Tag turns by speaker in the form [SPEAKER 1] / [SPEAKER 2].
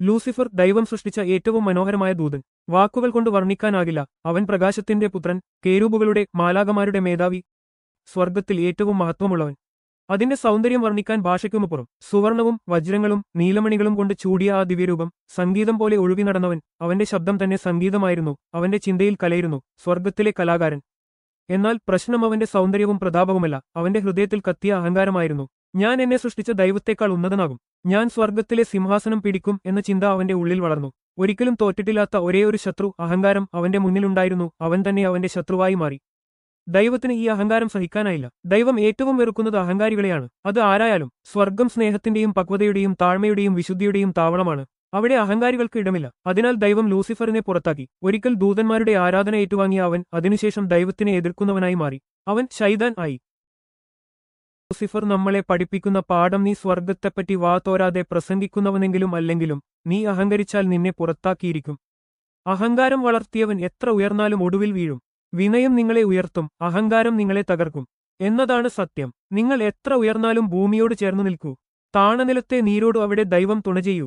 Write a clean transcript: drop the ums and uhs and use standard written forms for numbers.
[SPEAKER 1] Lucifer ദൈവം സൃഷ്ടിച്ച ഏറ്റവും മനോഹരമായ ദൂതൻ. വാക്കുകൾ കൊണ്ട് വർണ്ണിക്കാനാകില്ല. അവൻ പ്രകാശത്തിന്റെ പുത്രൻ, കേരൂബുകളുടെ മാലാകമാരുടെ മേധാവി, സ്വർഗത്തിൽ ഏറ്റവും മഹത്വമുള്ളവൻ. അതിന്റെ സൗന്ദര്യം വർണ്ണിക്കാൻ ഭാഷയ്ക്കുമപ്പുറം. സുവർണവും വജ്രങ്ങളും നീലമണികളും കൊണ്ട് ചൂടിയ ആ ദിവ്യരൂപം, സംഗീതം പോലെ ഒഴുകി നടന്നവൻ. അവന്റെ ശബ്ദം തന്നെ സംഗീതമായിരുന്നു, അവന്റെ ചിന്തയിൽ കലയിരുന്നു, സ്വർഗത്തിലെ കലാകാരൻ. എന്നാൽ പ്രശ്നം അവന്റെ സൗന്ദര്യവും പ്രതാപവുമല്ല, അവന്റെ ഹൃദയത്തിൽ കത്തിയ അഹങ്കാരമായിരുന്നു. ഞാൻ എന്നെ സൃഷ്ടിച്ച ദൈവത്തേക്കാൾ ഉന്നതനാകും, ഞാൻ സ്വർഗത്തിലെ സിംഹാസനം പിടിക്കും എന്ന ചിന്ത അവന്റെ ഉള്ളിൽ വളർന്നു. ഒരിക്കലും തോറ്റിട്ടില്ലാത്ത ഒരേയൊരു ശത്രു, അഹങ്കാരം, അവന്റെ മുന്നിലുണ്ടായിരുന്നു. അവൻ തന്നെ അവന്റെ ശത്രുവായി മാറി. ദൈവത്തിന് ഈ അഹങ്കാരം സഹിക്കാനായില്ല. ദൈവം ഏറ്റവും വെറുക്കുന്നത് അഹങ്കാരികളെയാണ്. അത് ആരായാലും. സ്വർഗം സ്നേഹത്തിന്റെയും പക്വതയുടെയും താഴ്മയുടെയും വിശുദ്ധിയുടെയും താവളമാണ്. അവിടെ അഹങ്കാരികൾക്ക് ഇടമില്ല. അതിനാൽ ദൈവം ലൂസിഫറിനെ പുറത്താക്കി. ഒരിക്കൽ ദൂതന്മാരുടെ ആരാധന ഏറ്റുവാങ്ങിയ അവൻ അതിനുശേഷം ദൈവത്തിനെ എതിർക്കുന്നവനായി മാറി. അവൻ ശൈതാൻ ആയി. ലൂസിഫർ നമ്മളെ പഠിപ്പിക്കുന്ന പാഠം: നീ സ്വർഗത്തെപ്പറ്റി വാ തോരാതെ പ്രസംഗിക്കുന്നവനെങ്കിലും അല്ലെങ്കിലും നീ അഹങ്കരിച്ചാൽ നിന്നെ പുറത്താക്കിയിരിക്കും. അഹങ്കാരം വളർത്തിയവൻ എത്ര ഉയർന്നാലും ഒടുവിൽ വീഴും. വിനയം നിങ്ങളെ ഉയർത്തും, അഹങ്കാരം നിങ്ങളെ തകർക്കും എന്നതാണ് സത്യം. നിങ്ങൾ എത്ര ഉയർന്നാലും ഭൂമിയോട് ചേർന്നു നിൽക്കൂ. താണനിലത്തെ നീരോട് അവിടെ ദൈവം തുണ ചെയ്യൂ.